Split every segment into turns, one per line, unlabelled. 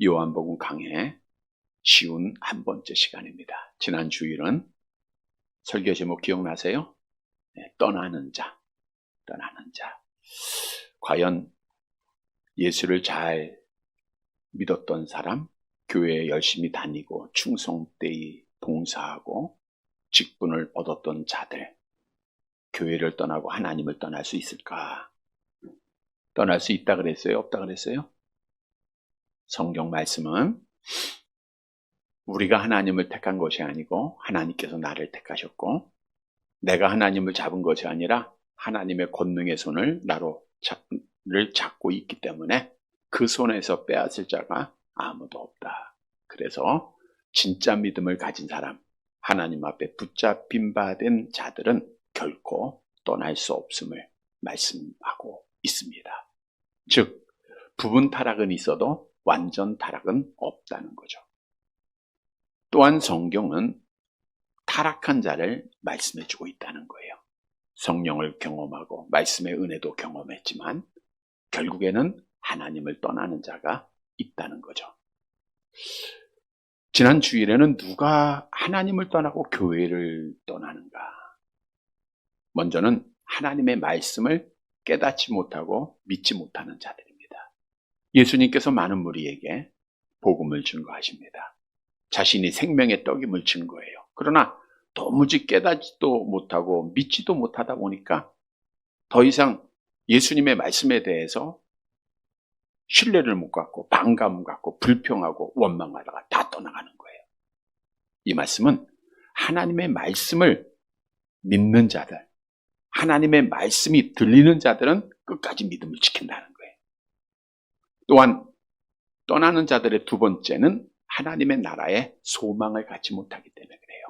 요한복음 강해 쉬운 한 번째 시간입니다. 지난 주일은 설교 제목 기억나세요? 떠나는 자. 과연 예수를 잘 믿었던 사람, 교회에 열심히 다니고 충성되이 봉사하고 직분을 얻었던 자들, 교회를 떠나고 하나님을 떠날 수 있을까? 떠날 수 있다 그랬어요? 없다 그랬어요? 성경 말씀은 우리가 하나님을 택한 것이 아니고 하나님께서 나를 택하셨고, 내가 하나님을 잡은 것이 아니라 하나님의 권능의 손을 나를 잡고 있기 때문에 그 손에서 빼앗을 자가 아무도 없다. 그래서 진짜 믿음을 가진 사람, 하나님 앞에 붙잡힌 바 된 자들은 결코 떠날 수 없음을 말씀하고 있습니다. 즉, 부분 타락은 있어도 완전 타락은 없다는 거죠. 또한 성경은 타락한 자를 말씀해주고 있다는 거예요. 성령을 경험하고 말씀의 은혜도 경험했지만 결국에는 하나님을 떠나는 자가 있다는 거죠. 지난 주일에는 누가 하나님을 떠나고 교회를 떠나는가? 먼저는 하나님의 말씀을 깨닫지 못하고 믿지 못하는 자들입니다. 예수님께서 많은 무리에게 복음을 증거하십니다. 자신이 생명의 떡임을 증거해요. 그러나 도무지 깨닫지도 못하고 믿지도 못하다 보니까 더 이상 예수님의 말씀에 대해서 신뢰를 못 갖고 반감 갖고 불평하고 원망하다가 다 떠나가는 거예요. 이 말씀은 하나님의 말씀을 믿는 자들, 하나님의 말씀이 들리는 자들은 끝까지 믿음을 지킨다는 거예요. 또한 떠나는 자들의 두 번째는 하나님의 나라에 소망을 갖지 못하기 때문에 그래요.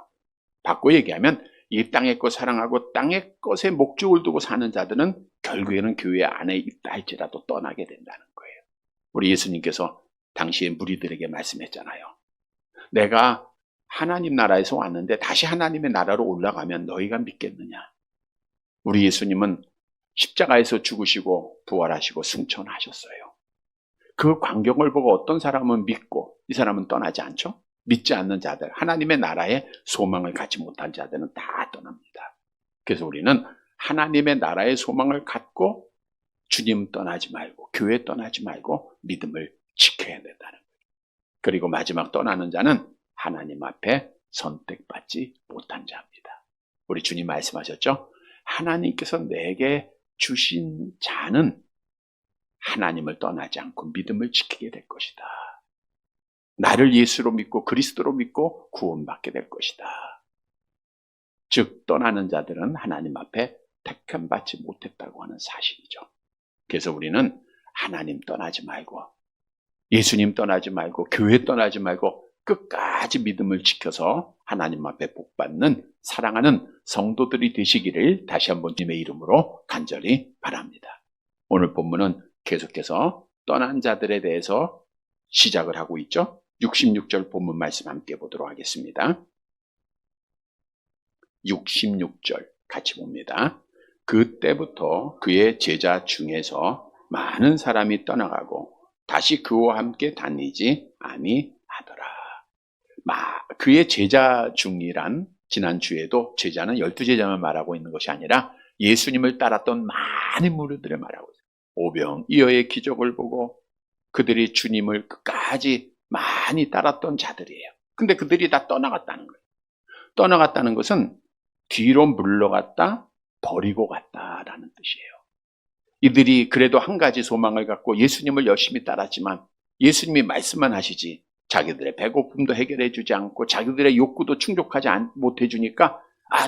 바꿔 얘기하면 이 땅의 것 사랑하고 땅의 것에 목적을 두고 사는 자들은 결국에는 교회 안에 있다 할지라도 떠나게 된다는 거예요. 우리 예수님께서 당시의 무리들에게 말씀했잖아요. 내가 하나님 나라에서 왔는데 다시 하나님의 나라로 올라가면 너희가 믿겠느냐? 우리 예수님은 십자가에서 죽으시고 부활하시고 승천하셨어요. 그 광경을 보고 어떤 사람은 믿고 이 사람은 떠나지 않죠? 믿지 않는 자들, 하나님의 나라에 소망을 갖지 못한 자들은 다 떠납니다. 그래서 우리는 하나님의 나라에 소망을 갖고 주님 떠나지 말고 교회 떠나지 말고 믿음을 지켜야 된다는 거예요. 그리고 마지막 떠나는 자는 하나님 앞에 선택받지 못한 자입니다. 우리 주님 말씀하셨죠? 하나님께서 내게 주신 자는 하나님을 떠나지 않고 믿음을 지키게 될 것이다. 나를 예수로 믿고 그리스도로 믿고 구원받게 될 것이다. 즉 떠나는 자들은 하나님 앞에 택함 받지 못했다고 하는 사실이죠. 그래서 우리는 하나님 떠나지 말고 예수님 떠나지 말고 교회 떠나지 말고 끝까지 믿음을 지켜서 하나님 앞에 복받는 사랑하는 성도들이 되시기를 다시 한번 주님의 이름으로 간절히 바랍니다. 오늘 본문은 계속해서 떠난 자들에 대해서 시작을 하고 있죠. 66절 본문 말씀 함께 보도록 하겠습니다. 66절 같이 봅니다. 그때부터 그의 제자 중에서 많은 사람이 떠나가고 다시 그와 함께 다니지 아니하더라. 그의 제자 중이란 지난주에도 제자는 12제자만 말하고 있는 것이 아니라 예수님을 따랐던 많은 무리들을 말하고 있어요. 오병이어의 기적을 보고 그들이 주님을 끝까지 많이 따랐던 자들이에요. 근데 그들이 다 떠나갔다는 거예요. 떠나갔다는 것은 뒤로 물러갔다, 버리고 갔다라는 뜻이에요. 이들이 그래도 한 가지 소망을 갖고 예수님을 열심히 따랐지만 예수님이 말씀만 하시지 자기들의 배고픔도 해결해 주지 않고 자기들의 욕구도 충족하지 못해 주니까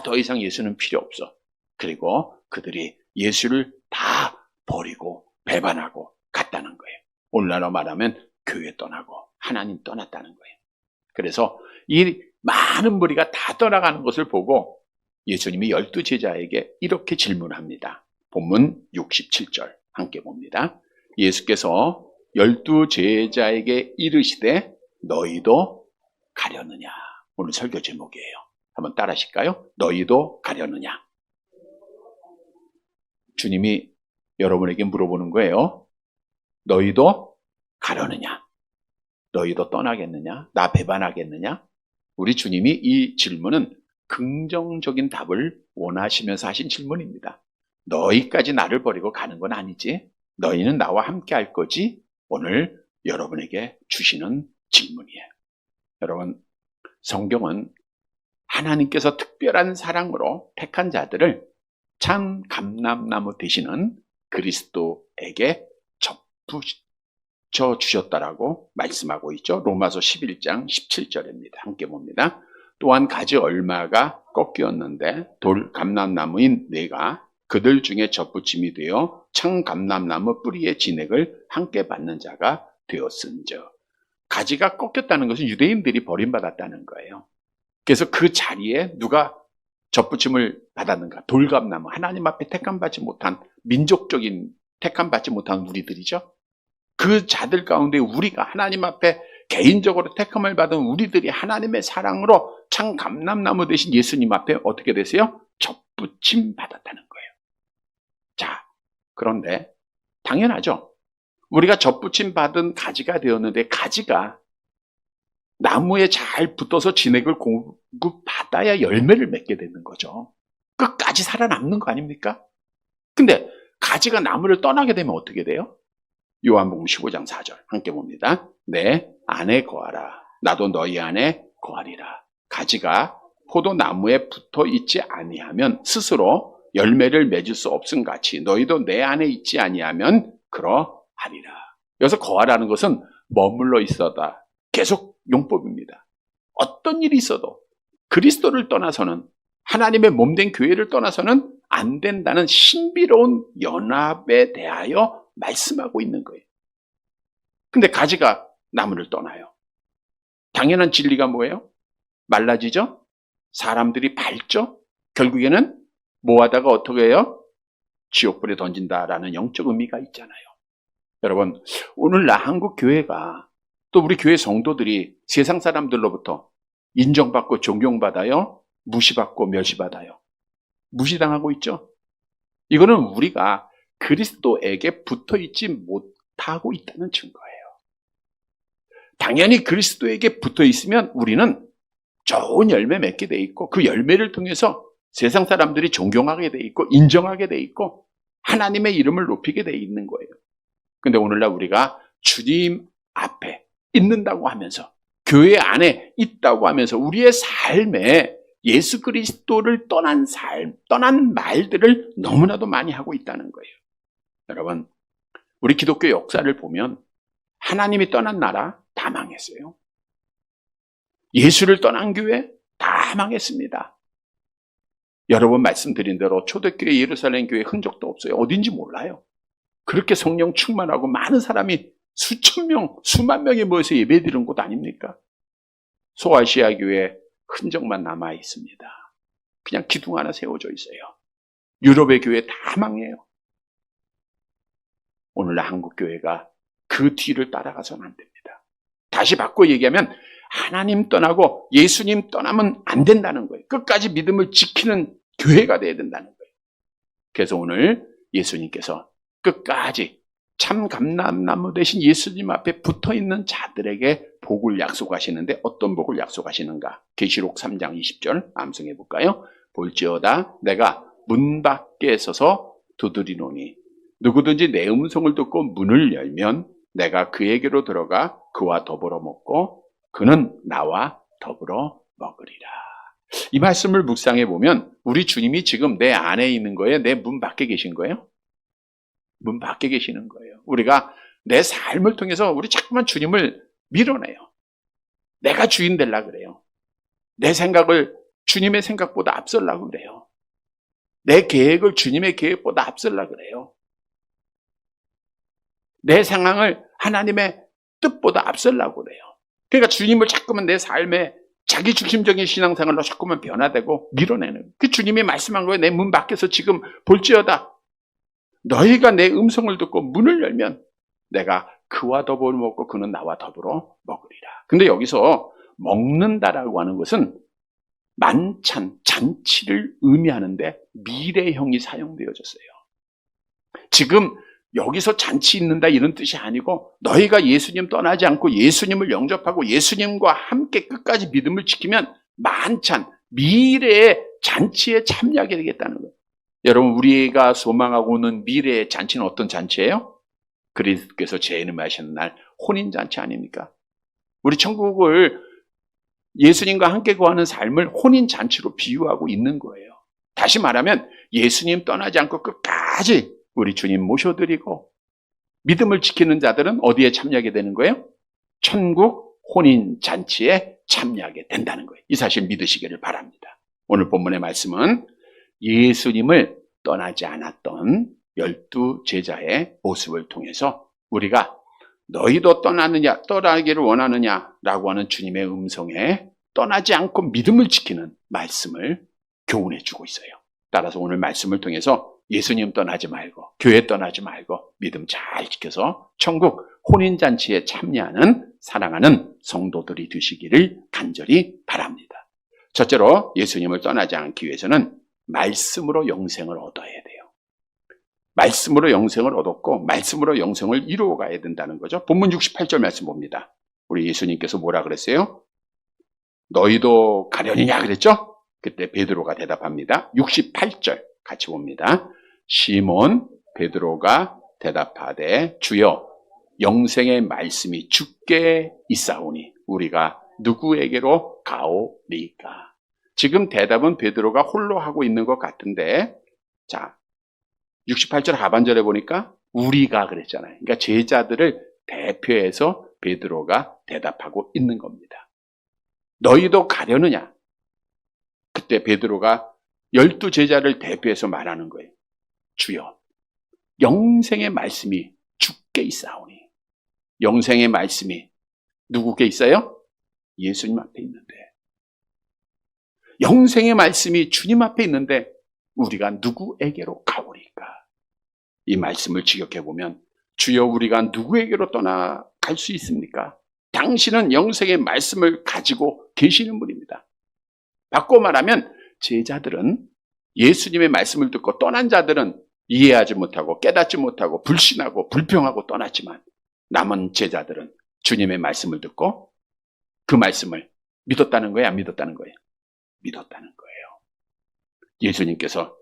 더 이상 예수는 필요 없어. 그리고 그들이 예수를 다 버리고 배반하고 갔다는 거예요. 오늘날로 말하면 교회 떠나고 하나님 떠났다는 거예요. 그래서 이 많은 무리가 다 떠나가는 것을 보고 예수님이 12제자에게 이렇게 질문합니다. 본문 67절 함께 봅니다. 예수께서 12제자에게 이르시되 너희도 가려느냐? 오늘 설교 제목이에요. 한번 따라 하실까요? 너희도 가려느냐? 주님이 여러분에게 물어보는 거예요. 너희도 가려느냐? 너희도 떠나겠느냐? 나 배반하겠느냐? 우리 주님이 이 질문은 긍정적인 답을 원하시면서 하신 질문입니다. 너희까지 나를 버리고 가는 건 아니지? 너희는 나와 함께 할 거지? 오늘 여러분에게 주시는 질문이에요. 여러분, 성경은 하나님께서 특별한 사랑으로 택한 자들을 참 감람나무 되시는 그리스도에게 접붙여 주셨다라고 말씀하고 있죠. 로마서 11장 17절입니다. 함께 봅니다. 또한 가지 얼마가 꺾였는데 돌 감람나무인 내가 그들 중에 접붙임이 되어 참 감람나무 뿌리의 진액을 함께 받는 자가 되었은즉. 가지가 꺾였다는 것은 유대인들이 버림받았다는 거예요. 그래서 그 자리에 누가 접붙임을 받았는가? 돌감나무, 하나님 앞에 택함받지 못한 민족적인 택함받지 못한 우리들이죠. 그 자들 가운데 우리가 하나님 앞에 개인적으로 택함을 받은 우리들이 하나님의 사랑으로 참 감람나무 되신 예수님 앞에 어떻게 되세요? 접붙임 받았다는 거예요. 자, 그런데 당연하죠. 우리가 접붙임 받은 가지가 되었는데 가지가 나무에 잘 붙어서 진액을 공급받아야 열매를 맺게 되는 거죠. 끝까지 살아남는 거 아닙니까? 근데 가지가 나무를 떠나게 되면 어떻게 돼요? 요한복음 15장 4절 함께 봅니다. 내 안에 거하라. 나도 너희 안에 거하리라. 가지가 포도나무에 붙어 있지 아니하면 스스로 열매를 맺을 수 없음 같이 너희도 내 안에 있지 아니하면 그러하리라. 여기서 거하라는 것은 머물러 있어다. 계속 용법입니다. 어떤 일이 있어도 그리스도를 떠나서는 하나님의 몸된 교회를 떠나서는 안 된다는 신비로운 연합에 대하여 말씀하고 있는 거예요. 근데 가지가 나무를 떠나요. 당연한 진리가 뭐예요? 말라지죠? 사람들이 밟죠? 결국에는 뭐 하다가 어떻게 해요? 지옥불에 던진다라는 영적 의미가 있잖아요. 여러분, 오늘날 한국 교회가 또 우리 교회 성도들이 세상 사람들로부터 인정받고 존경받아요? 무시받고 멸시받아요? 무시당하고 있죠? 이거는 우리가 그리스도에게 붙어있지 못하고 있다는 증거예요. 당연히 그리스도에게 붙어있으면 우리는 좋은 열매 맺게 돼 있고 그 열매를 통해서 세상 사람들이 존경하게 돼 있고 인정하게 돼 있고 하나님의 이름을 높이게 돼 있는 거예요. 근데 오늘날 우리가 주님 앞에 있는다고 하면서 교회 안에 있다고 하면서 우리의 삶에 예수 그리스도를 떠난 삶, 떠난 말들을 너무나도 많이 하고 있다는 거예요. 여러분, 우리 기독교 역사를 보면 하나님이 떠난 나라 다 망했어요. 예수를 떠난 교회 다 망했습니다. 여러 번 말씀드린 대로 초대교회 예루살렘 교회 흔적도 없어요. 어딘지 몰라요. 그렇게 성령 충만하고 많은 사람이 수천 명, 수만 명이 모여서 예배드리는 곳 아닙니까? 소아시아 교회 흔적만 남아 있습니다. 그냥 기둥 하나 세워져 있어요. 유럽의 교회 다 망해요. 오늘날 한국 교회가 그 뒤를 따라가서는 안 됩니다. 다시 바꿔 얘기하면 하나님 떠나고 예수님 떠나면 안 된다는 거예요. 끝까지 믿음을 지키는 교회가 돼야 된다는 거예요. 그래서 오늘 예수님께서 끝까지 참 감람나무 대신 예수님 앞에 붙어있는 자들에게 복을 약속하시는데 어떤 복을 약속하시는가? 계시록 3장 20절 암송해 볼까요? 볼지어다 내가 문 밖에 서서 두드리노니 누구든지 내 음성을 듣고 문을 열면 내가 그에게로 들어가 그와 더불어 먹고 그는 나와 더불어 먹으리라. 이 말씀을 묵상해 보면 우리 주님이 지금 내 안에 있는 거예요? 내 문 밖에 계신 거예요? 문 밖에 계시는 거예요. 우리가 내 삶을 통해서 우리 자꾸만 주님을 밀어내요. 내가 주인 되려고 그래요. 내 생각을 주님의 생각보다 앞서려고 그래요. 내 계획을 주님의 계획보다 앞서려고 그래요. 내 상황을 하나님의 뜻보다 앞서려고 그래요. 그러니까 주님을 자꾸만 내 삶에 자기 중심적인 신앙생활로 자꾸만 변화되고 밀어내는 그 주님이 말씀한 거예요. 내 문 밖에서 지금 볼지어다 너희가 내 음성을 듣고 문을 열면 내가 그와 더불어 먹고 그는 나와 더불어 먹으리라. 근데 여기서 먹는다라고 하는 것은 만찬, 잔치를 의미하는데 미래형이 사용되어졌어요. 지금 여기서 잔치 있는다 이런 뜻이 아니고 너희가 예수님 떠나지 않고 예수님을 영접하고 예수님과 함께 끝까지 믿음을 지키면 만찬, 미래의 잔치에 참여하게 되겠다는 거예요. 여러분, 우리가 소망하고 있는 미래의 잔치는 어떤 잔치예요? 그리스도께서 재림하시는 날 혼인잔치 아닙니까? 우리 천국을 예수님과 함께 거하는 삶을 혼인잔치로 비유하고 있는 거예요. 다시 말하면 예수님 떠나지 않고 끝까지 우리 주님 모셔드리고 믿음을 지키는 자들은 어디에 참여하게 되는 거예요? 천국 혼인잔치에 참여하게 된다는 거예요. 이 사실 믿으시기를 바랍니다. 오늘 본문의 말씀은 예수님을 떠나지 않았던 12 제자의 모습을 통해서 우리가 너희도 떠나기를 원하느냐라고 하는 주님의 음성에 떠나지 않고 믿음을 지키는 말씀을 교훈해 주고 있어요. 따라서 오늘 말씀을 통해서 예수님 떠나지 말고 교회 떠나지 말고 믿음 잘 지켜서 천국 혼인잔치에 참여하는 사랑하는 성도들이 되시기를 간절히 바랍니다. 첫째로 예수님을 떠나지 않기 위해서는 말씀으로 영생을 얻어야 돼요. 말씀으로 영생을 얻었고 말씀으로 영생을 이루어가야 된다는 거죠. 본문 68절 말씀 봅니다. 우리 예수님께서 뭐라 그랬어요? 너희도 가려니냐 그랬죠? 그때 베드로가 대답합니다. 68절 같이 봅니다. 시몬 베드로가 대답하되 주여 영생의 말씀이 주께 있사오니 우리가 누구에게로 가오리까? 지금 대답은 베드로가 홀로 하고 있는 것 같은데, 자 68절 하반절에 보니까 우리가 그랬잖아요. 그러니까 제자들을 대표해서 베드로가 대답하고 있는 겁니다. 너희도 가려느냐? 그때 베드로가 12 제자를 대표해서 말하는 거예요. 주여, 영생의 말씀이 주께 있사오니. 영생의 말씀이 누구께 있어요? 예수님 앞에 있는데. 영생의 말씀이 주님 앞에 있는데 우리가 누구에게로 가오리까? 이 말씀을 직역해보면 주여 우리가 누구에게로 떠나갈 수 있습니까? 당신은 영생의 말씀을 가지고 계시는 분입니다. 바꿔 말하면 제자들은 예수님의 말씀을 듣고 떠난 자들은 이해하지 못하고 깨닫지 못하고 불신하고 불평하고 떠났지만 남은 제자들은 주님의 말씀을 듣고 그 말씀을 믿었다는 거예요? 안 믿었다는 거예요? 믿었다는 거예요. 예수님께서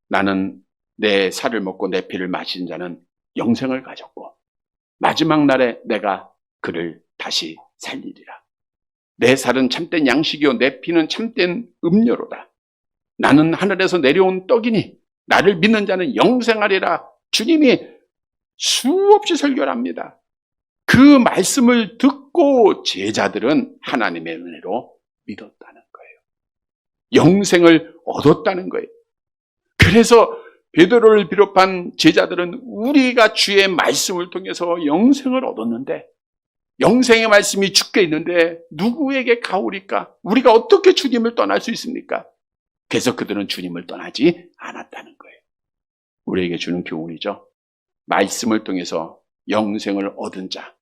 나는 내 살을 먹고 내 피를 마신 자는 영생을 가졌고 마지막 날에 내가 그를 다시 살리리라. 내 살은 참된 양식이요 내 피는 참된 음료로다. 나는 하늘에서 내려온 떡이니 나를 믿는 자는 영생하리라. 주님이 수없이 설교를 합니다. 그 말씀을 듣고 제자들은 하나님의 은혜로 믿었다는 거예요. 영생을 얻었다는 거예요. 그래서 베드로를 비롯한 제자들은 우리가 주의 말씀을 통해서 영생을 얻었는데 영생의 말씀이 주께 있는데 누구에게 가오리까? 우리가 어떻게 주님을 떠날 수 있습니까? 그래서 그들은 주님을 떠나지 않았다는 거예요. 우리에게 주는 교훈이죠. 말씀을 통해서 영생을 얻은 자,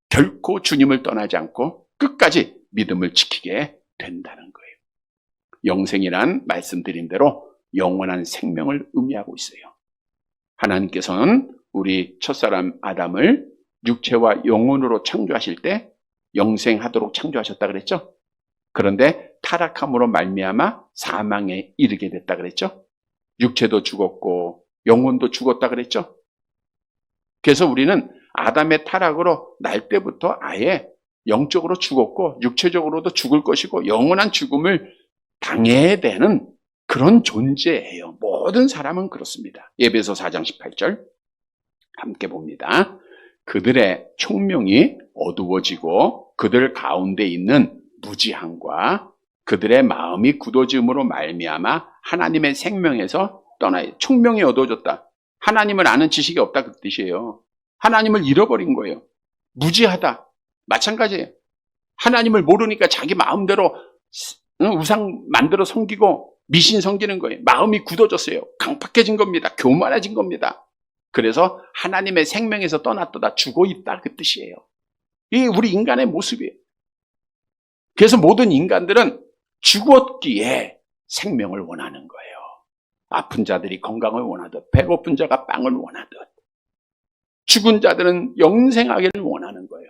결코 주님을 떠나지 않고 끝까지 믿음을 지키게 된다는 거예요. 영생이란 말씀드린 대로 영원한 생명을 의미하고 있어요. 하나님께서는 우리 첫사람 아담을 육체와 영혼으로 창조하실 때 영생하도록 창조하셨다 그랬죠? 그런데 타락함으로 말미암아 사망에 이르게 됐다 그랬죠? 육체도 죽었고 영혼도 죽었다 그랬죠? 그래서 우리는 아담의 타락으로 날 때부터 아예 영적으로 죽었고 육체적으로도 죽을 것이고 영원한 죽음을 당해야 되는 그런 존재예요. 모든 사람은 그렇습니다. 에베소 4장 18절 함께 봅니다. 그들의 총명이 어두워지고 그들 가운데 있는 무지함과 그들의 마음이 굳어짐으로 말미암아 하나님의 생명에서 떠나요. 총명이 어두워졌다. 하나님을 아는 지식이 없다 그 뜻이에요. 하나님을 잃어버린 거예요. 무지하다. 마찬가지예요. 하나님을 모르니까 자기 마음대로 우상 만들어 섬기고 미신 섬기는 거예요. 마음이 굳어졌어요. 강팍해진 겁니다. 교만해진 겁니다. 그래서 하나님의 생명에서 떠났다 죽어 있다 그 뜻이에요. 이게 우리 인간의 모습이에요. 그래서 모든 인간들은 죽었기에 생명을 원하는 거예요. 아픈 자들이 건강을 원하듯 배고픈 자가 빵을 원하듯 죽은 자들은 영생하기를 원하는 거예요.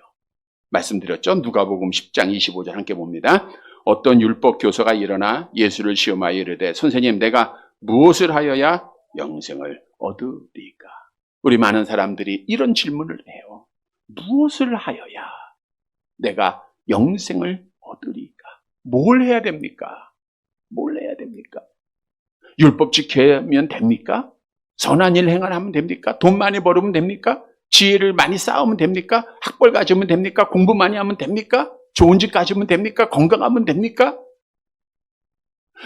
말씀드렸죠? 누가복음 10장 25절 함께 봅니다. 어떤 율법 교사가 일어나 예수를 시험하여 이르되 선생님 내가 무엇을 하여야 영생을 얻으리까? 우리 많은 사람들이 이런 질문을 해요. 무엇을 하여야 내가 영생을 얻으리까? 뭘 해야 됩니까? 뭘 해야 됩니까? 율법 지키면 됩니까? 선한 일 행하면 됩니까? 돈 많이 벌으면 됩니까? 지혜를 많이 쌓으면 됩니까? 학벌 가지면 됩니까? 공부 많이 하면 됩니까? 좋은 집 가지면 됩니까? 건강하면 됩니까?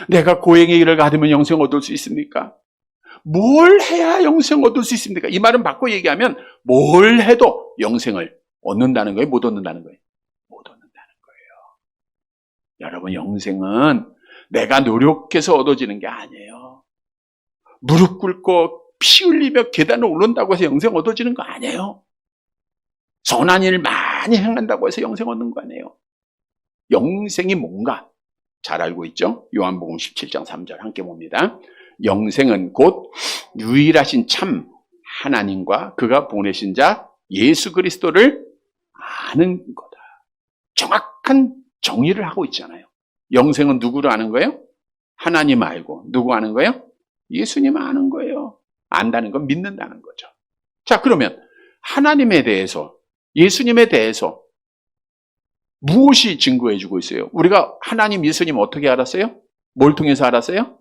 내가 고행의 일을 가두면 영생 얻을 수 있습니까? 뭘 해야 영생 얻을 수 있습니까? 이 말은 바꿔 얘기하면 뭘 해도 영생을 얻는다는 거예요? 못 얻는다는 거예요? 못 얻는다는 거예요. 여러분, 영생은 내가 노력해서 얻어지는 게 아니에요. 무릎 꿇고 피 흘리며 계단을 오른다고 해서 영생 얻어지는 거 아니에요. 선한 일 많이 행한다고 해서 영생 얻는 거 아니에요. 영생이 뭔가 잘 알고 있죠? 요한복음 17장 3절 함께 봅니다. 영생은 곧 유일하신 참 하나님과 그가 보내신 자 예수 그리스도를 아는 거다. 정확한 정의를 하고 있잖아요. 영생은 누구를 아는 거예요? 하나님 알고. 누구 아는 거예요? 예수님 아는 거예요. 안다는 건 믿는다는 거죠. 자, 그러면 하나님에 대해서, 예수님에 대해서 무엇이 증거해주고 있어요? 우리가 하나님, 예수님 어떻게 알았어요? 뭘 통해서 알았어요?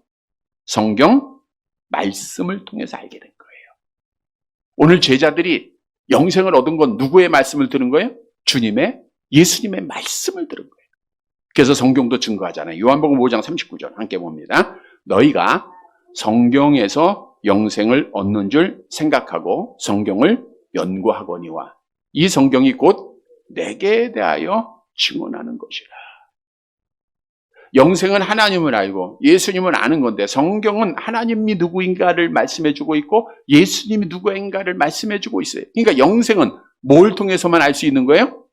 성경 말씀을 통해서 알게 된 거예요. 오늘 제자들이 영생을 얻은 건 누구의 말씀을 들은 거예요? 주님의, 예수님의 말씀을 들은 거예요. 그래서 성경도 증거하잖아요. 요한복음 5장 39절 함께 봅니다. 너희가 성경에서 영생을 얻는 줄 생각하고 성경을 연구하거니와 이 성경이 곧 내게 대하여 증언하는 것이라. 영생은 하나님을 알고 예수님을 아는 건데 성경은 하나님이 누구인가를 말씀해주고 있고 예수님이 누구인가를 말씀해주고 있어요. 그러니까 영생은 뭘 통해서만 알 수 있는 거예요?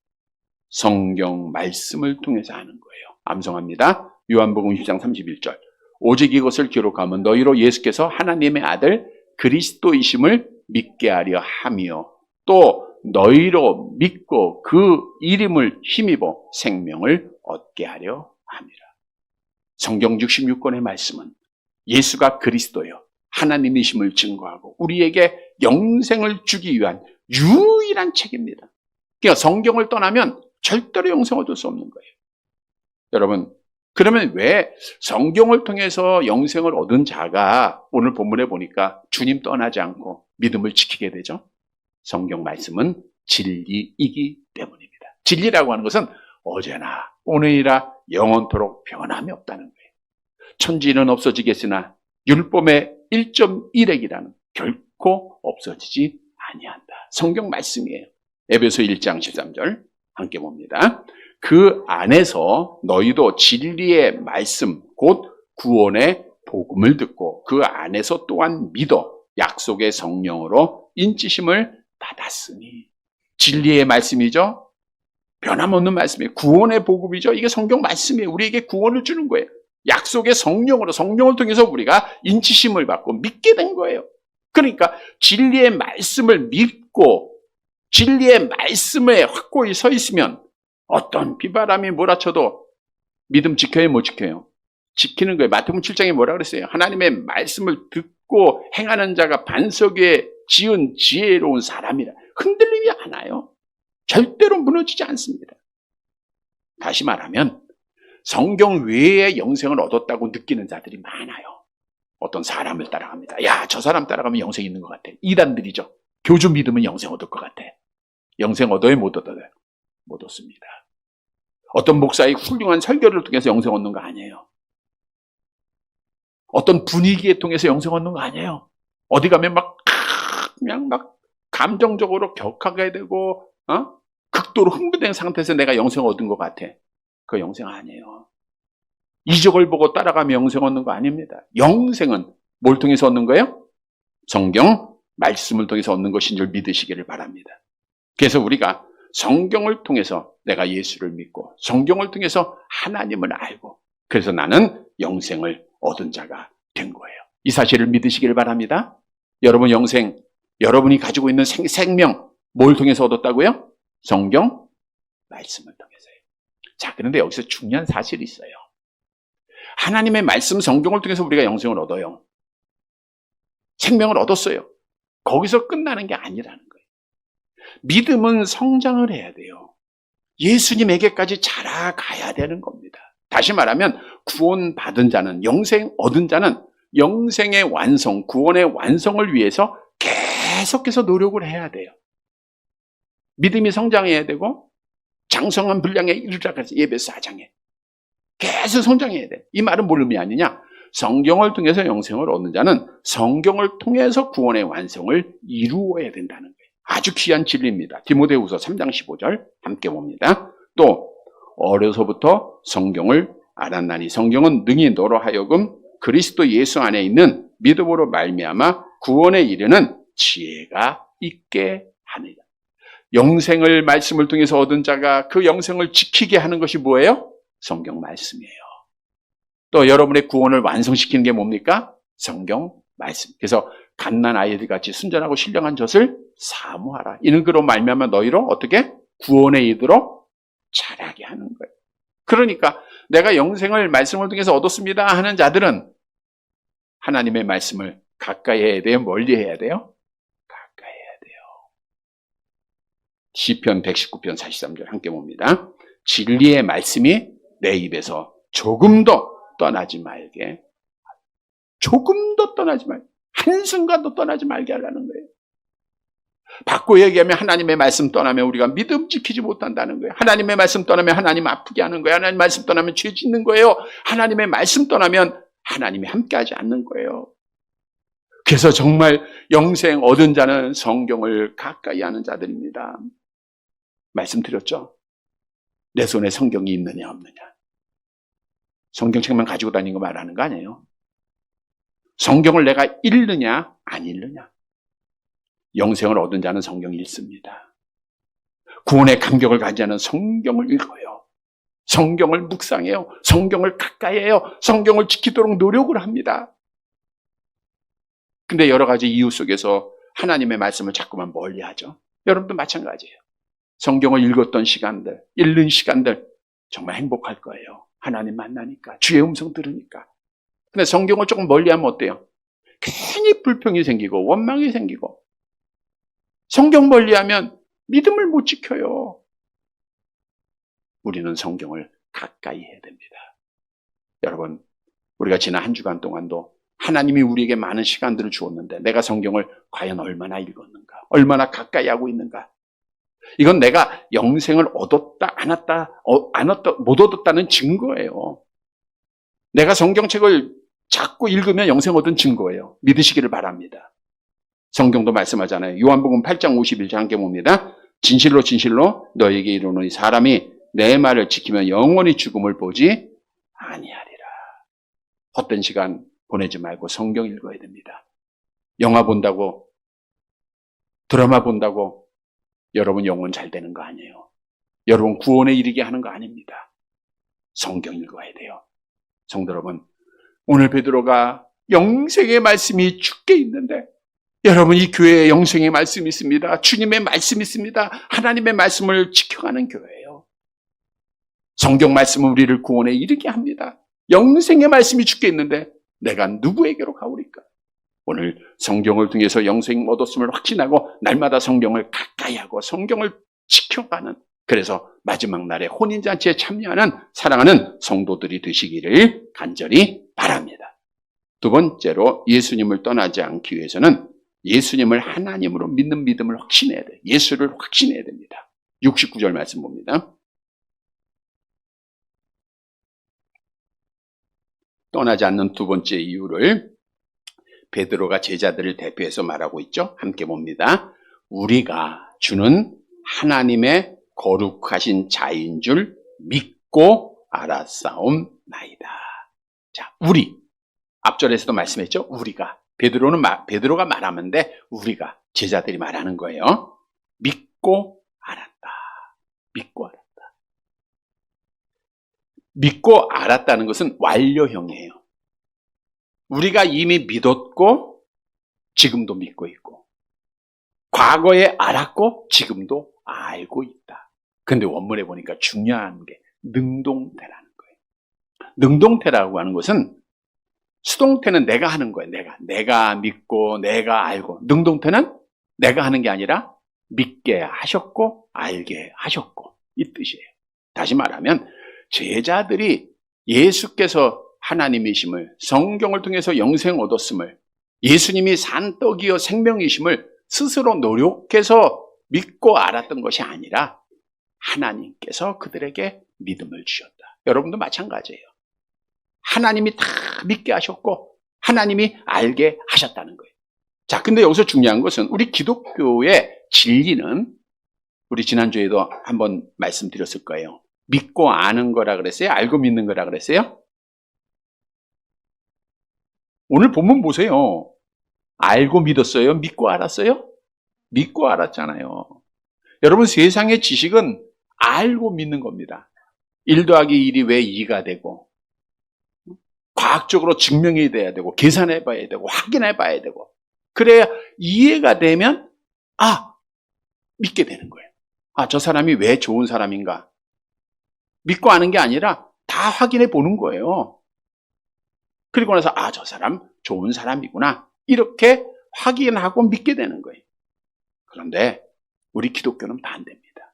성경 말씀을 통해서 아는 거예요. 암송합니다. 요한복음 10장 31절. 오직 이것을 기록하면 너희로 예수께서 하나님의 아들 그리스도이심을 믿게 하려 함이요 또 너희로 믿고 그 이름을 힘입어 생명을 얻게 하려 함이라. 성경 66권의 말씀은 예수가 그리스도요 하나님이심을 증거하고 우리에게 영생을 주기 위한 유일한 책입니다. 그러니까 성경을 떠나면 절대로 영생 얻을 수 없는 거예요. 여러분, 그러면 왜 성경을 통해서 영생을 얻은 자가 오늘 본문에 보니까 주님 떠나지 않고 믿음을 지키게 되죠? 성경 말씀은 진리이기 때문입니다. 진리라고 하는 것은 어제나 오늘이라 영원토록 변함이 없다는 거예요. 천지는 없어지겠으나 율법의 1.1핵이라는 결코 없어지지 아니한다. 성경 말씀이에요. 에베소 1장 13절 함께 봅니다. 그 안에서 너희도 진리의 말씀 곧 구원의 복음을 듣고 그 안에서 또한 믿어 약속의 성령으로 인치심을 받았으니. 진리의 말씀이죠. 변함없는 말씀이에요. 구원의 복음이죠. 이게 성경 말씀이에요. 우리에게 구원을 주는 거예요. 약속의 성령으로 성령을 통해서 우리가 인치심을 받고 믿게 된 거예요. 그러니까 진리의 말씀을 믿고 진리의 말씀에 확고히 서 있으면 어떤 비바람이 몰아쳐도 믿음 지켜요, 못 지켜요? 지키는 거예요. 마태복음 7장에 뭐라 그랬어요? 하나님의 말씀을 듣고 행하는 자가 반석 위에 지은 지혜로운 사람이라. 흔들리지 않아요. 절대로 무너지지 않습니다. 다시 말하면 성경 외에 영생을 얻었다고 느끼는 자들이 많아요. 어떤 사람을 따라갑니다. 야, 저 사람 따라가면 영생 있는 것 같아. 이단들이죠. 교주 믿으면 영생 얻을 것 같아. 영생 얻어요, 못 얻어요? 못 얻습니다. 어떤 목사의 훌륭한 설교를 통해서 영생 얻는 거 아니에요. 어떤 분위기에 통해서 영생 얻는 거 아니에요. 어디 가면 그냥 감정적으로 격하게 되고 극도로 흥분된 상태에서 내가 영생 얻은 것 같아. 그거 영생 아니에요. 이적을 보고 따라가면 영생 얻는 거 아닙니다. 영생은 뭘 통해서 얻는 거예요? 성경 말씀을 통해서 얻는 것인 줄 믿으시기를 바랍니다. 그래서 우리가 성경을 통해서 내가 예수를 믿고 성경을 통해서 하나님을 알고 그래서 나는 영생을 얻은 자가 된 거예요. 이 사실을 믿으시기를 바랍니다. 여러분 영생, 여러분이 가지고 있는 생명, 뭘 통해서 얻었다고요? 성경 말씀을 통해서요. 자, 그런데 여기서 중요한 사실이 있어요. 하나님의 말씀 성경을 통해서 우리가 영생을 얻어요. 생명을 얻었어요. 거기서 끝나는 게 아니라는 거예요. 믿음은 성장을 해야 돼요. 예수님에게까지 자라가야 되는 겁니다. 다시 말하면 구원받은 자는, 영생 얻은 자는 영생의 완성, 구원의 완성을 위해서 계속해서 노력을 해야 돼요. 믿음이 성장해야 되고 장성한 분량에 이르라 그래서 예배서 4장에 계속 성장해야 돼. 이 말은 뭘 의미하느냐? 성경을 통해서 영생을 얻는 자는 성경을 통해서 구원의 완성을 이루어야 된다는 거예요. 아주 귀한 진리입니다. 디모데후서 3장 15절 함께 봅니다. 또 어려서부터 성경을 알았나니 성경은 능히 너로 하여금 그리스도 예수 안에 있는 믿음으로 말미암아 구원에 이르는 지혜가 있게 하느니라. 영생을 말씀을 통해서 얻은 자가 그 영생을 지키게 하는 것이 뭐예요? 성경 말씀이에요. 또 여러분의 구원을 완성시키는 게 뭡니까? 성경 말씀. 그래서 갓난 아이들 같이 순전하고 신령한 젖을 사모하라. 이는 그로 말미암아 너희로 어떻게? 구원에 이르도록 자라게 하는 거예요. 그러니까 내가 영생을 말씀을 통해서 얻었습니다 하는 자들은 하나님의 말씀을 가까이 해야 돼요? 멀리 해야 돼요? 가까이 해야 돼요. 시편 119편 43절 함께 봅니다. 진리의 말씀이 내 입에서 조금도 떠나지 말게. 조금도 떠나지 말게. 한순간도 떠나지 말게 하라는 거예요. 바꿔 얘기하면 하나님의 말씀 떠나면 우리가 믿음 지키지 못한다는 거예요. 하나님의 말씀 떠나면 하나님 아프게 하는 거예요. 하나님의 말씀 떠나면 죄 짓는 거예요. 하나님의 말씀 떠나면 하나님이 함께하지 않는 거예요. 그래서 정말 영생 얻은 자는 성경을 가까이 하는 자들입니다. 말씀드렸죠? 내 손에 성경이 있느냐 없느냐. 성경책만 가지고 다니는 거 말하는 거 아니에요. 성경을 내가 읽느냐 안 읽느냐. 영생을 얻은 자는 성경을 읽습니다. 구원의 감격을 가진 자는 성경을 읽어요. 성경을 묵상해요. 성경을 가까이 해요. 성경을 지키도록 노력을 합니다. 근데 여러 가지 이유 속에서 하나님의 말씀을 자꾸만 멀리하죠. 여러분도 마찬가지예요. 성경을 읽었던 시간들, 읽는 시간들 정말 행복할 거예요. 하나님 만나니까, 주의 음성 들으니까. 근데 성경을 조금 멀리하면 어때요? 괜히 불평이 생기고 원망이 생기고 성경 멀리하면 믿음을 못 지켜요. 우리는 성경을 가까이 해야 됩니다. 여러분, 우리가 지난 한 주간 동안도 하나님이 우리에게 많은 시간들을 주었는데 내가 성경을 과연 얼마나 읽었는가? 얼마나 가까이 하고 있는가? 이건 내가 영생을 얻었다, 못 얻었다는 증거예요. 내가 성경책을 자꾸 읽으면 영생 얻은 증거예요. 믿으시기를 바랍니다. 성경도 말씀하잖아요. 요한복음 8장 51절 함께 봅니다. 진실로 진실로 너에게 이르노니 사람이 내 말을 지키면 영원히 죽음을 보지 아니하리라. 헛된 시간 보내지 말고 성경 읽어야 됩니다. 영화 본다고, 드라마 본다고 여러분 영혼 잘 되는 거 아니에요. 여러분 구원에 이르게 하는 거 아닙니다. 성경 읽어야 돼요. 성도 여러분, 오늘 베드로가 영생의 말씀이 죽게 있는데 여러분 이 교회에 영생의 말씀이 있습니다. 주님의 말씀이 있습니다. 하나님의 말씀을 지켜가는 교회예요. 성경 말씀은 우리를 구원에 이르게 합니다. 영생의 말씀이 죽게 있는데 내가 누구에게로 가오리까? 오늘 성경을 통해서 영생 얻었음을 확신하고 날마다 성경을 가까이 하고 성경을 지켜가는, 그래서 마지막 날에 혼인잔치에 참여하는 사랑하는 성도들이 되시기를 간절히 바랍니다. 두 번째로 예수님을 떠나지 않기 위해서는 예수님을 하나님으로 믿는 믿음을 확신해야 돼요. 예수를 확신해야 됩니다. 69절 말씀 봅니다. 떠나지 않는 두 번째 이유를 베드로가 제자들을 대표해서 말하고 있죠. 함께 봅니다. 우리가 주는 하나님의 거룩하신 자인 줄 믿고 알았사옵나이다. 자, 우리. 앞절에서도 말씀했죠. 우리가. 베드로가 말하는데 우리가, 제자들이 말하는 거예요. 믿고 알았다. 믿고 알았다. 믿고 알았다는 것은 완료형이에요. 우리가 이미 믿었고 지금도 믿고 있고 과거에 알았고 지금도 알고 있다. 근데 원문에 보니까 중요한 게 능동태라는 거예요. 능동태라고 하는 것은 수동태는 내가 하는 거예요. 내가 믿고 내가 알고. 능동태는 내가 하는 게 아니라 믿게 하셨고 알게 하셨고 이 뜻이에요. 다시 말하면 제자들이 예수께서 하나님이심을, 성경을 통해서 영생 얻었음을, 예수님이 산 떡이요 생명이심을 스스로 노력해서 믿고 알았던 것이 아니라 하나님께서 그들에게 믿음을 주셨다. 여러분도 마찬가지예요. 하나님이 다 믿게 하셨고 하나님이 알게 하셨다는 거예요. 자, 근데 여기서 중요한 것은 우리 기독교의 진리는 우리 지난주에도 한번 말씀드렸을 거예요. 믿고 아는 거라 그랬어요? 알고 믿는 거라 그랬어요? 오늘 본문 보세요. 알고 믿었어요? 믿고 알았어요? 믿고 알았잖아요. 여러분, 세상의 지식은 알고 믿는 겁니다. 1 더하기 1이 왜 2가 되고, 과학적으로 증명이 돼야 되고, 계산해 봐야 되고, 확인해 봐야 되고, 그래야 이해가 되면, 믿게 되는 거예요. 저 사람이 왜 좋은 사람인가? 믿고 아는 게 아니라 다 확인해 보는 거예요. 그리고 나서 저 사람 좋은 사람이구나. 이렇게 확인하고 믿게 되는 거예요. 그런데 우리 기독교는 반대입니다.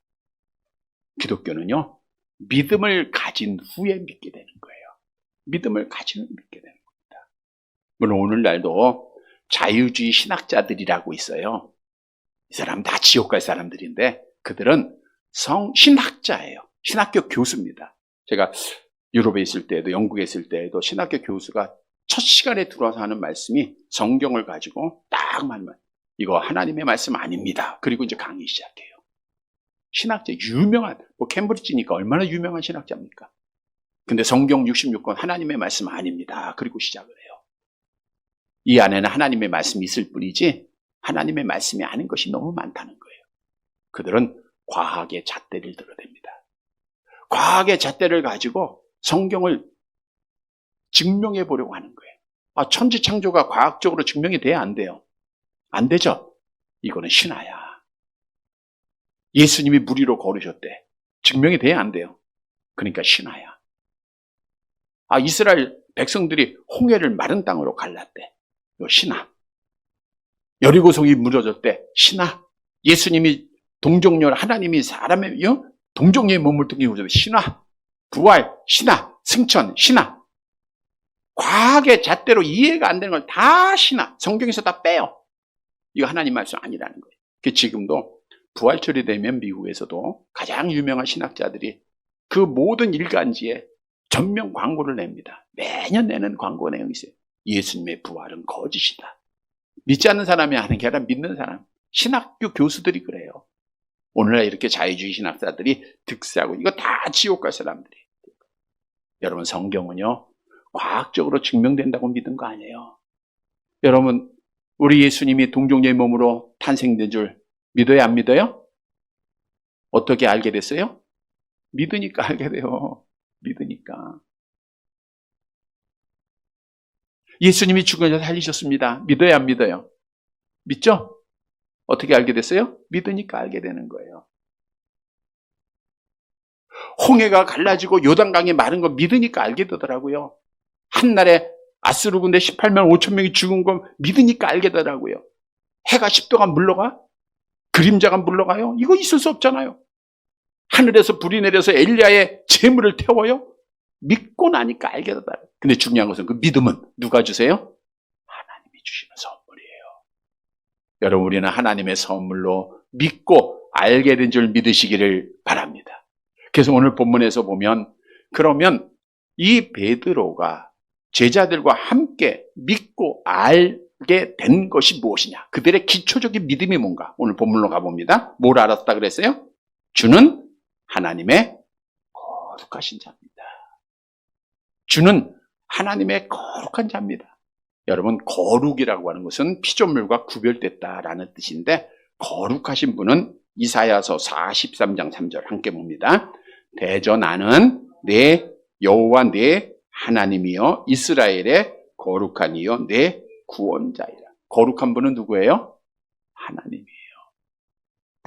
기독교는요, 믿음을 가진 후에 믿게 되는 거예요. 믿음을 가지면 믿게 되는 겁니다. 물론 오늘날도 자유주의 신학자들이라고 있어요. 이 사람 다 지옥 갈 사람들인데 그들은 신학자예요. 신학교 교수입니다. 제가 유럽에 있을 때에도 영국에 있을 때에도 신학교 교수가 첫 시간에 들어와서 하는 말씀이 성경을 가지고 딱 말만, 이거 하나님의 말씀 아닙니다. 그리고 이제 강의 시작해요. 신학자, 유명한, 캠브리지니까 얼마나 유명한 신학자입니까? 근데 성경 66권 하나님의 말씀 아닙니다. 그리고 시작을 해요. 이 안에는 하나님의 말씀이 있을 뿐이지 하나님의 말씀이 아닌 것이 너무 많다는 거예요. 그들은 과학의 잣대를 들어댑니다. 과학의 잣대를 가지고 성경을 증명해 보려고 하는 거예요. 천지창조가 과학적으로 증명이 돼야 안 돼요? 안 되죠? 이거는 신화야. 예수님이 물 위로 걸으셨대. 증명이 돼야 안 돼요? 그러니까 신화야. 이스라엘 백성들이 홍해를 마른 땅으로 갈랐대. 이거 신화. 여리고성이 무너졌대. 신화. 예수님이 동정녀, 하나님이 사람의 동정녀의 몸을 등기고 오셨대. 신화. 부활, 신화. 승천, 신화. 과학의 잣대로 이해가 안 되는 걸 다 신화. 성경에서 다 빼요. 이거 하나님 말씀 아니라는 거예요. 지금도 부활절이 되면 미국에서도 가장 유명한 신학자들이 그 모든 일간지에 전면 광고를 냅니다. 매년 내는 광고 내용이 있어요. 예수님의 부활은 거짓이다. 믿지 않는 사람이 하는 게 아니라 믿는 사람. 신학교 교수들이 그래요. 오늘날 이렇게 자유주의 신학자들이 득세하고 이거 다 지옥 갈 사람들이. 여러분, 성경은요, 과학적으로 증명된다고 믿은 거 아니에요. 여러분, 우리 예수님이 동정녀의 몸으로 탄생된 줄 믿어요, 안 믿어요? 어떻게 알게 됐어요? 믿으니까 알게 돼요. 믿으니까. 예수님이 죽은 자 살리셨습니다. 믿어요, 안 믿어요? 믿죠? 어떻게 알게 됐어요? 믿으니까 알게 되는 거예요. 홍해가 갈라지고 요단강이 마른 거 믿으니까 알게 되더라고요. 한날에 아스루 군대 18만 5천 명이 죽은 거 믿으니까 알게 되더라고요. 해가 10도가 물러가? 그림자가 물러가요? 이거 있을 수 없잖아요. 하늘에서 불이 내려서 엘리야의 재물을 태워요? 믿고 나니까 알게 되더라고요. 근데 중요한 것은 그 믿음은 누가 주세요? 하나님이 주시는 선물이에요. 여러분, 우리는 하나님의 선물로 믿고 알게 된 줄 믿으시기를 바랍니다. 그래서 오늘 본문에서 보면, 그러면 이 베드로가 제자들과 함께 믿고 알게 된 것이 무엇이냐? 그들의 기초적인 믿음이 뭔가? 오늘 본문으로 가봅니다. 뭘 알았다 그랬어요? 주는 하나님의 거룩하신 자입니다. 주는 하나님의 거룩한 자입니다. 여러분, 거룩이라고 하는 것은 피조물과 구별됐다라는 뜻인데, 거룩하신 분은 이사야서 43장 3절 함께 봅니다. 대저 나는 내 여호와 내 하나님이여 이스라엘의 거룩한 이여 내 구원자이라. 거룩한 분은 누구예요? 하나님이에요.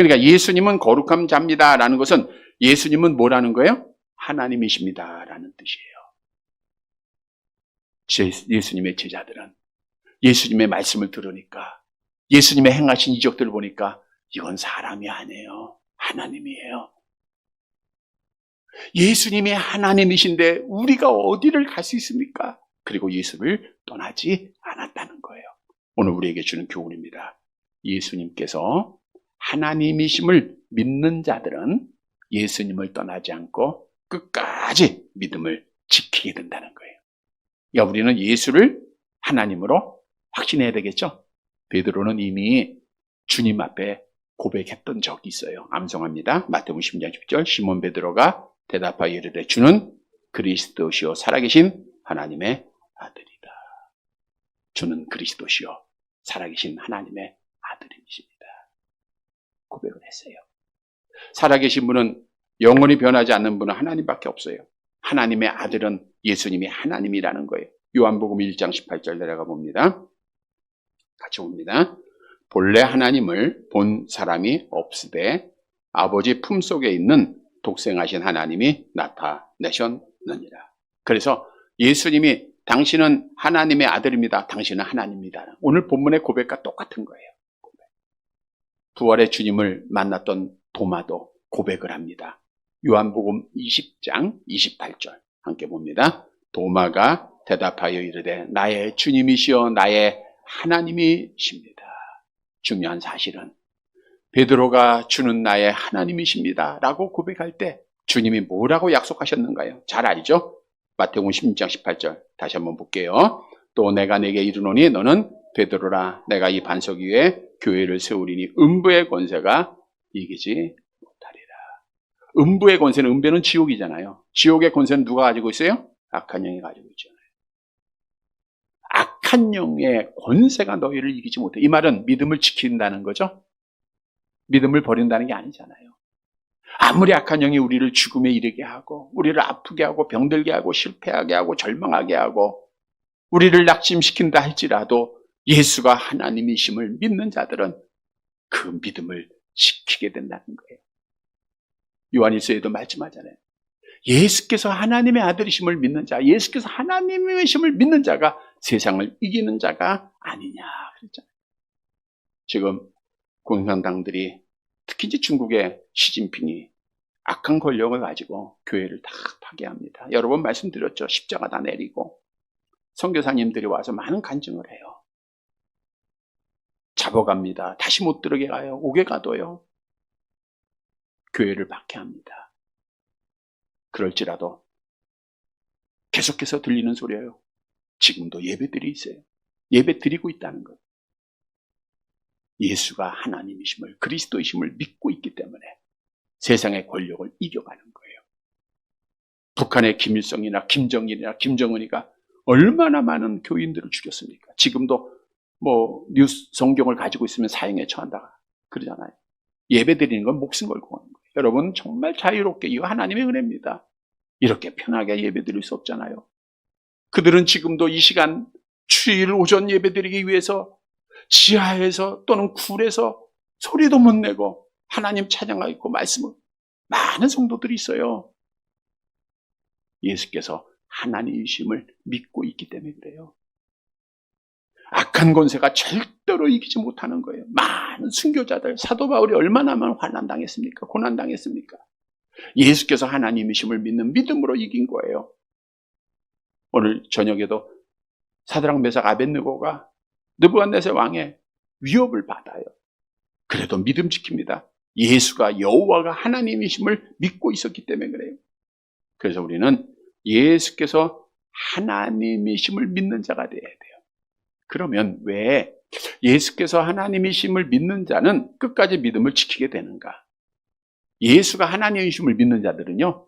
그러니까 예수님은 거룩한 자입니다라는 것은 예수님은 뭐라는 거예요? 하나님이십니다라는 뜻이에요. 예수님의 제자들은 예수님의 말씀을 들으니까, 예수님의 행하신 이적들을 보니까 이건 사람이 아니에요. 하나님이에요. 예수님이 하나님이신데 우리가 어디를 갈 수 있습니까? 그리고 예수를 떠나지 않았다는 거예요. 오늘 우리에게 주는 교훈입니다. 예수님께서 하나님이심을 믿는 자들은 예수님을 떠나지 않고 끝까지 믿음을 지키게 된다는 거예요. 그러니까 우리는 예수를 하나님으로 확신해야 되겠죠? 베드로는 이미 주님 앞에 고백했던 적이 있어요. 암송합니다. 마태복음 10장 10절 시몬 베드로가 대답하여 이르되 주는 그리스도시요 살아계신 하나님의 아들이다. 주는 그리스도시요 살아계신 하나님의 아들이십니다. 고백을 했어요. 살아계신 분은 영원히 변하지 않는 분은 하나님밖에 없어요. 하나님의 아들은 예수님이 하나님이라는 거예요. 요한복음 1장 18절 내려가 봅니다. 같이 봅니다. 본래 하나님을 본 사람이 없으되 아버지 품속에 있는 독생하신 하나님이 나타내셨느니라. 그래서 예수님이 당신은 하나님의 아들입니다. 당신은 하나님입니다. 오늘 본문의 고백과 똑같은 거예요. 부활의 주님을 만났던 도마도 고백을 합니다. 요한복음 20장 28절 함께 봅니다. 도마가 대답하여 이르되 나의 주님이시여 나의 하나님이십니다. 중요한 사실은 베드로가 주는 나의 하나님이십니다 라고 고백할 때 주님이 뭐라고 약속하셨는가요? 잘 알죠? 마태복음 16장 18절 다시 한번 볼게요. 또 내가 내게 이르노니 너는 베드로라 내가 이 반석 위에 교회를 세우리니 음부의 권세가 이기지 못하리라. 음부의 권세는, 음배는 지옥이잖아요. 지옥의 권세는 누가 가지고 있어요? 악한 영이 가지고 있잖아요. 악한 영의 권세가 너희를 이기지 못해. 이 말은 믿음을 지킨다는 거죠. 믿음을 버린다는 게 아니잖아요. 아무리 악한 영이 우리를 죽음에 이르게 하고 우리를 아프게 하고 병들게 하고 실패하게 하고 절망하게 하고 우리를 낙심시킨다 할지라도 예수가 하나님이심을 믿는 자들은 그 믿음을 지키게 된다는 거예요. 요한일서에도 말씀하잖아요. 예수께서 하나님의 아들이심을 믿는 자, 예수께서 하나님이심을 믿는 자가 세상을 이기는 자가 아니냐 그랬잖아요. 지금 공산당들이 특히 이제 중국의 시진핑이 악한 권력을 가지고 교회를 다 파괴합니다. 여러 번 말씀드렸죠. 십자가 다 내리고 선교사님들이 와서 많은 간증을 해요. 잡아갑니다. 다시 못 들어게 가요. 오게 가도요. 교회를 박해합니다. 그럴지라도 계속해서 들리는 소리예요. 지금도 예배들이 있어요. 예배 드리고 있다는 것. 예수가 하나님이심을, 그리스도이심을 믿고 있기 때문에 세상의 권력을 이겨가는 거예요. 북한의 김일성이나 김정일이나 김정은이가 얼마나 많은 교인들을 죽였습니까? 지금도 뉴스 성경을 가지고 있으면 사형에 처한다 그러잖아요. 예배 드리는 건 목숨 걸고 하는 거예요. 여러분 정말 자유롭게, 이거 하나님의 은혜입니다. 이렇게 편하게 예배 드릴 수 없잖아요. 그들은 지금도 이 시간 주일 오전 예배 드리기 위해서 지하에서 또는 굴에서 소리도 못 내고 하나님 찬양하고 있고 말씀을, 많은 성도들이 있어요. 예수께서 하나님이심을 믿고 있기 때문에 그래요. 악한 권세가 절대로 이기지 못하는 거예요. 많은 순교자들, 사도 바울이 얼마나 많은 환난당했습니까? 고난당했습니까? 예수께서 하나님이심을 믿는 믿음으로 이긴 거예요. 오늘 저녁에도 사드락 메삭 아벳느고가 느부갓네살 왕의 위협을 받아요. 그래도 믿음 지킵니다. 예수가 여호와가 하나님이심을 믿고 있었기 때문에 그래요. 그래서 우리는 예수께서 하나님이심을 믿는 자가 되어야 돼요. 그러면 왜 예수께서 하나님이심을 믿는 자는 끝까지 믿음을 지키게 되는가? 예수가 하나님이심을 믿는 자들은요,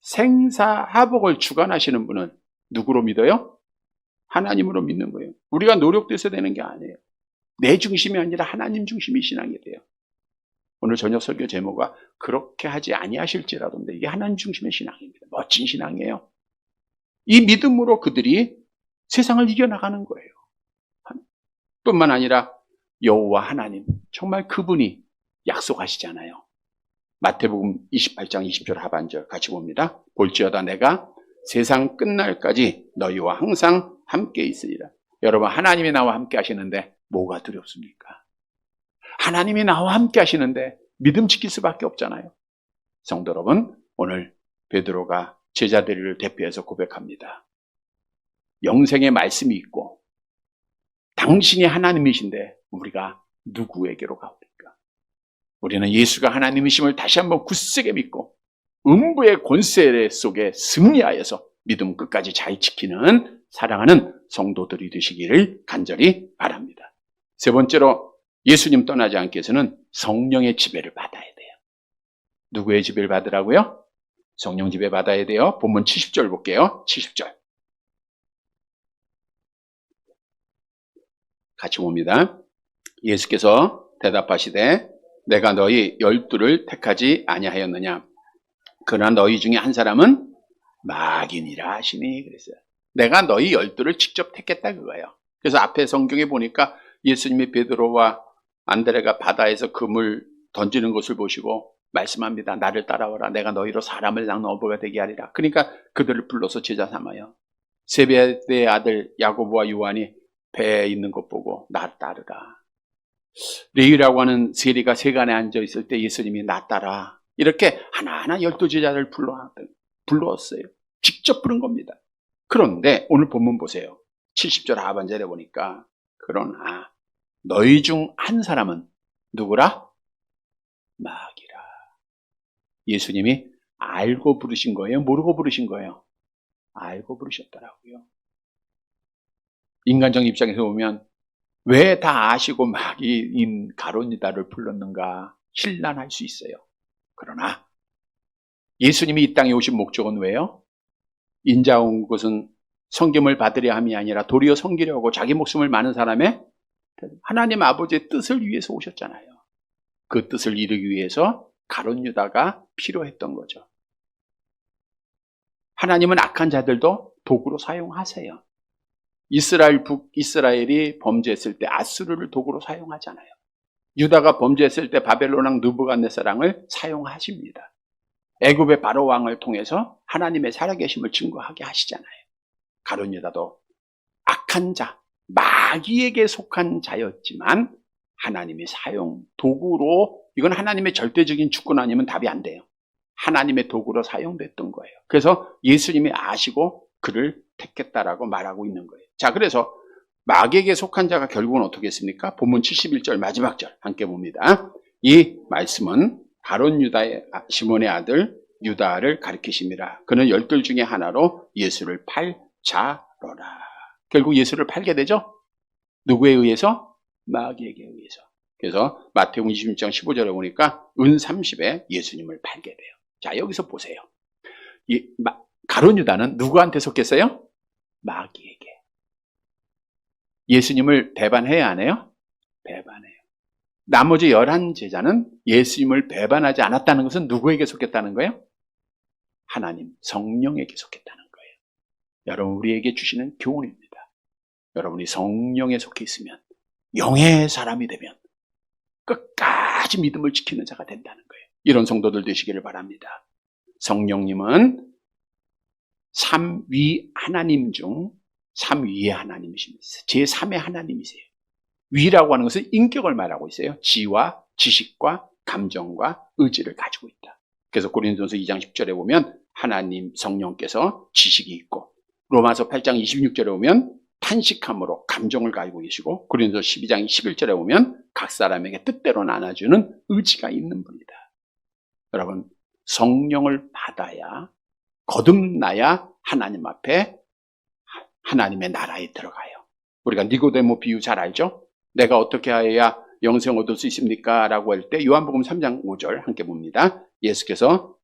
생사하복을 주관하시는 분은 누구로 믿어요? 하나님으로 믿는 거예요. 우리가 노력돼서 되는 게 아니에요. 내 중심이 아니라 하나님 중심이 신앙이 돼요. 오늘 저녁 설교 제목과 그렇게 하지 아니하실지라도 이게 하나님 중심의 신앙입니다. 멋진 신앙이에요. 이 믿음으로 그들이 세상을 이겨나가는 거예요. 뿐만 아니라 여호와 하나님, 정말 그분이 약속하시잖아요. 마태복음 28장 20절 하반절 같이 봅니다. 볼지어다 내가 세상 끝날까지 너희와 항상 함께 있으리라. 여러분, 하나님이 나와 함께 하시는데 뭐가 두렵습니까? 하나님이 나와 함께 하시는데 믿음 지킬 수밖에 없잖아요. 성도 여러분, 오늘 베드로가 제자들을 대표해서 고백합니다. 영생의 말씀이 있고 당신이 하나님이신데 우리가 누구에게로 가옵니까? 우리는 예수가 하나님이심을 다시 한번 굳세게 믿고 음부의 권세 속에 승리하여서 믿음 끝까지 잘 지키는 사랑하는 성도들이 되시기를 간절히 바랍니다. 세 번째로 예수님 떠나지 않기 위해서는 성령의 지배를 받아야 돼요. 누구의 지배를 받으라고요? 성령 지배 받아야 돼요. 본문 70절 볼게요. 70절. 같이 봅니다. 예수께서 대답하시되 내가 너희 12를 택하지 아니하였느냐? 그러나 너희 중에 한 사람은 마귀니라 하시니 그랬어요. 내가 너희 12를 직접 택했다 그거예요. 그래서 앞에 성경에 보니까 예수님이 베드로와 안드레가 바다에서 그물 던지는 것을 보시고 말씀합니다. 나를 따라오라. 내가 너희로 사람을 낳는 어부가 되게 하리라. 그러니까 그들을 불러서 제자 삼아요. 세베대의 아들 야고보와 요한이 배에 있는 것 보고 나 따르라. 레위라고 하는 세리가 세간에 앉아 있을 때 예수님이 나 따라. 이렇게 하나하나 12제자를 불러왔어요. 직접 부른 겁니다. 그런데 오늘 본문 보세요. 70절 하반절에 보니까 그러나 너희 중 한 사람은 누구라? 마귀라. 예수님이 알고 부르신 거예요? 모르고 부르신 거예요? 알고 부르셨더라고요. 인간적 입장에서 보면 왜 다 아시고 마귀인 가론유다를 불렀는가 신란할 수 있어요. 그러나 예수님이 이 땅에 오신 목적은 왜요? 인자 온 것은 섬김을 받으려 함이 아니라 도리어 섬기려고 자기 목숨을 많은 사람의 하나님 아버지의 뜻을 위해서 오셨잖아요. 그 뜻을 이루기 위해서 가론유다가 필요했던 거죠. 하나님은 악한 자들도 도구로 사용하세요. 북이스라엘이 범죄했을 때 아수르를 도구로 사용하잖아요. 유다가 범죄했을 때 바벨론 왕 느부갓네살을 사용하십니다. 애굽의 바로 왕을 통해서 하나님의 살아계심을 증거하게 하시잖아요. 가룟유다도 악한 자, 마귀에게 속한 자였지만 하나님이 사용 도구로, 이건 하나님의 절대적인 주권 아니면 답이 안 돼요. 하나님의 도구로 사용됐던 거예요. 그래서 예수님이 아시고 그를 택했다라고 말하고 있는 거예요. 자, 그래서 마귀에게 속한 자가 결국은 어떻게 했습니까? 본문 71절 마지막 절 함께 봅니다. 이 말씀은 가론 유다의 시몬의 아들 유다를 가리키심이라. 그는 12 중에 하나로 예수를 팔 자로라. 결국 예수를 팔게 되죠? 누구에 의해서? 마귀에게 의해서. 그래서 마태복음 26장 15절에 보니까 은 30에 예수님을 팔게 돼요. 자, 여기서 보세요. 가론 유다는 누구한테 속했어요? 마귀에게. 예수님을 배반해야 안 해요? 배반해요. 나머지 11제자는 예수님을 배반하지 않았다는 것은 누구에게 속했다는 거예요? 하나님, 성령에게 속했다는 거예요. 여러분, 우리에게 주시는 교훈입니다. 여러분이 성령에 속해 있으면, 영의 사람이 되면 끝까지 믿음을 지키는 자가 된다는 거예요. 이런 성도들 되시기를 바랍니다. 성령님은 삼위 하나님 중 삼위의 하나님이십니다. 제3의 하나님이세요. 위라고 하는 것은 인격을 말하고 있어요. 지와 지식과 감정과 의지를 가지고 있다. 그래서 고린도전서 2장 10절에 보면 하나님 성령께서 지식이 있고, 로마서 8장 26절에 보면 탄식함으로 감정을 가지고 계시고, 고린도서 12장 11절에 보면 각 사람에게 뜻대로 나눠주는 의지가 있는 분이다. 여러분, 성령을 받아야, 거듭나야 하나님 앞에 하나님의 나라에 들어가요. 우리가 니고데모 비유 잘 알죠? 내가 어떻게 하여야 영생 얻을 수 있습니까? 라고 할 때 요한복음 3장 5절 함께 봅니다. 예수께서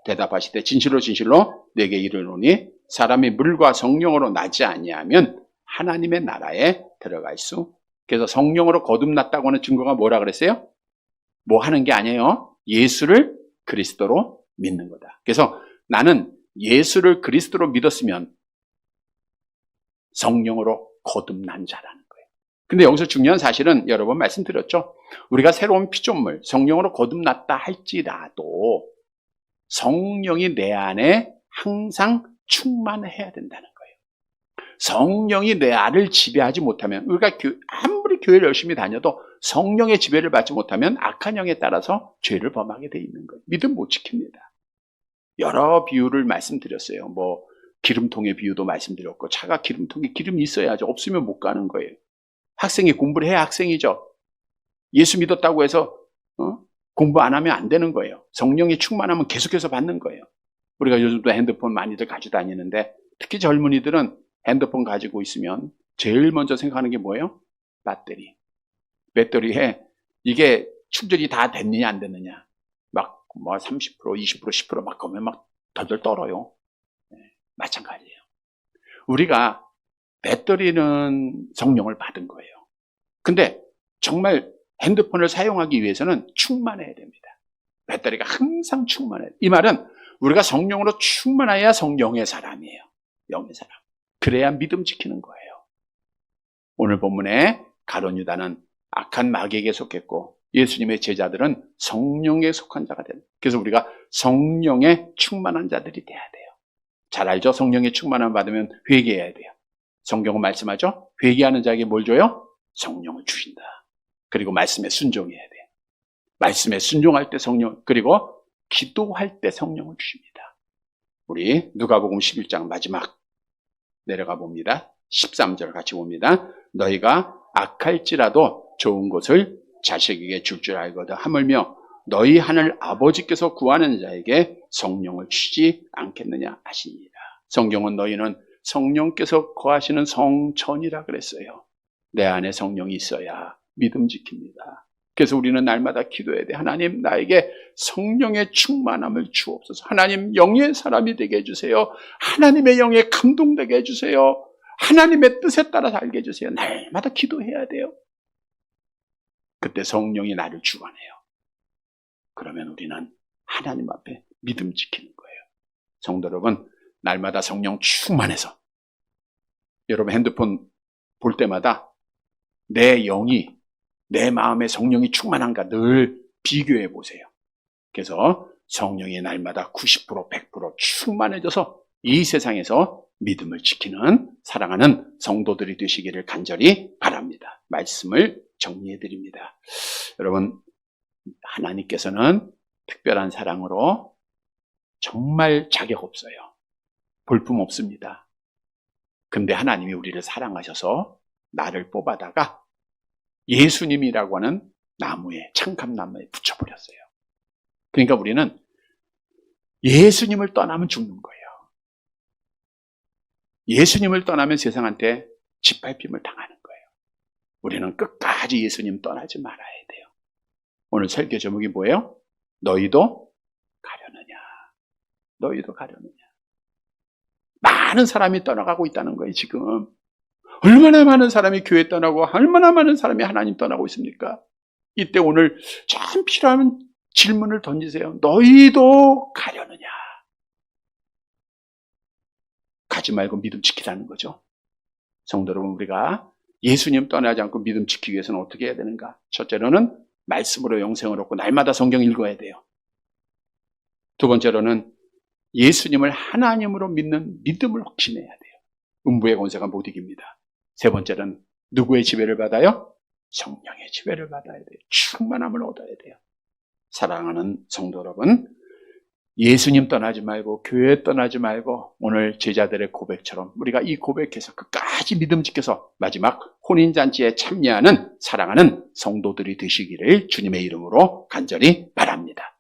대답하시되 진실로 진실로 내게 이르노니 사람이 물과 성령으로 나지 아니하면 하나님의 나라에 들어갈 수. 그래서 성령으로 거듭났다고 하는 증거가 뭐라 그랬어요? 뭐 하는 게 아니에요. 예수를 그리스도로 믿는 거다. 그래서 나는 예수를 그리스도로 믿었으면 성령으로 거듭난 자라는 거예요. 근데 여기서 중요한 사실은 여러 번 말씀드렸죠. 우리가 새로운 피조물, 성령으로 거듭났다 할지라도 성령이 내 안에 항상 충만해야 된다는 거예요. 성령이 내 안을 지배하지 못하면, 우리가 아무리 교회를 열심히 다녀도 성령의 지배를 받지 못하면 악한 영에 따라서 죄를 범하게 돼 있는 거예요. 믿음 못 지킵니다. 여러 비유를 말씀드렸어요. 뭐 기름통의 비유도 말씀드렸고, 차가 기름통에 기름이 있어야죠. 없으면 못 가는 거예요. 학생이 공부를 해야 학생이죠. 예수 믿었다고 해서 공부 안 하면 안 되는 거예요. 성령이 충만하면 계속해서 받는 거예요. 우리가 요즘도 핸드폰 많이들 가지고 다니는데, 특히 젊은이들은 핸드폰 가지고 있으면 제일 먼저 생각하는 게 뭐예요? 배터리에 이게 충전이 다 됐느냐 안 됐느냐, 막 뭐 30%, 20%, 10% 막 가면 막 덜덜 떨어요. 네, 마찬가지예요. 우리가 배터리는 성령을 받은 거예요. 근데 정말 핸드폰을 사용하기 위해서는 충만해야 됩니다. 배터리가 항상 충만해야 돼요. 이 말은 우리가 성령으로 충만해야 성령의 사람이에요. 영의 사람. 그래야 믿음 지키는 거예요. 오늘 본문에 가룟 유다는 악한 마귀에게 속했고, 예수님의 제자들은 성령에 속한 자가 됩니다. 그래서 우리가 성령에 충만한 자들이 돼야 돼요. 잘 알죠? 성령의 충만함을 받으면 회개해야 돼요. 성경은 말씀하죠? 회개하는 자에게 뭘 줘요? 성령을 주신다. 그리고 말씀에 순종해야 돼요. 말씀에 순종할 때 성령, 그리고 기도할 때 성령을 주십니다. 우리 누가복음 11장 마지막 내려가 봅니다. 13절 같이 봅니다. 너희가 악할지라도 좋은 것을 자식에게 줄 줄 알거든 하물며 너희 하늘 아버지께서 구하는 자에게 성령을 주지 않겠느냐 하시니라. 성경은 너희는 성령께서 거하시는 성전이라 그랬어요. 내 안에 성령이 있어야 믿음 지킵니다. 그래서 우리는 날마다 기도해야 돼. 하나님, 나에게 성령의 충만함을 주옵소서. 하나님, 영의 사람이 되게 해주세요. 하나님의 영에 감동되게 해주세요. 하나님의 뜻에 따라 살게 해주세요. 날마다 기도해야 돼요. 그때 성령이 나를 주관해요. 그러면 우리는 하나님 앞에 믿음 지키는 거예요. 성도 여러분, 날마다 성령 충만해서 여러분 핸드폰 볼 때마다 내 영이, 내 마음에 성령이 충만한가 늘 비교해 보세요. 그래서 성령이 날마다 90%, 100% 충만해져서 이 세상에서 믿음을 지키는, 사랑하는 성도들이 되시기를 간절히 바랍니다. 말씀을 정리해 드립니다. 여러분, 하나님께서는 특별한 사랑으로 정말 자격 없어요. 볼품 없습니다. 근데 하나님이 우리를 사랑하셔서 나를 뽑아다가 예수님이라고 하는 나무에, 창감나무에 붙여버렸어요. 그러니까 우리는 예수님을 떠나면 죽는 거예요. 예수님을 떠나면 세상한테 짓밟힘을 당하는 거예요. 우리는 끝까지 예수님 떠나지 말아야 돼요. 오늘 설교 제목이 뭐예요? 너희도 가려느냐. 너희도 가려느냐. 많은 사람이 떠나가고 있다는 거예요, 지금. 얼마나 많은 사람이 교회 떠나고 얼마나 많은 사람이 하나님 떠나고 있습니까? 이때 오늘 참 필요한 질문을 던지세요. 너희도 가려느냐? 가지 말고 믿음 지키라는 거죠. 성도 여러분, 우리가 예수님 떠나지 않고 믿음 지키기 위해서는 어떻게 해야 되는가? 첫째로는 말씀으로 영생을 얻고 날마다 성경 읽어야 돼요. 두 번째로는 예수님을 하나님으로 믿는 믿음을 확신해야 돼요. 음부의 권세가 못 이깁니다. 세 번째는 누구의 지배를 받아요? 성령의 지배를 받아야 돼요. 충만함을 얻어야 돼요. 사랑하는 성도 여러분, 예수님 떠나지 말고 교회 떠나지 말고 오늘 제자들의 고백처럼 우리가 이 고백해서 끝까지 믿음 지켜서 마지막 혼인잔치에 참여하는 사랑하는 성도들이 되시기를 주님의 이름으로 간절히 바랍니다.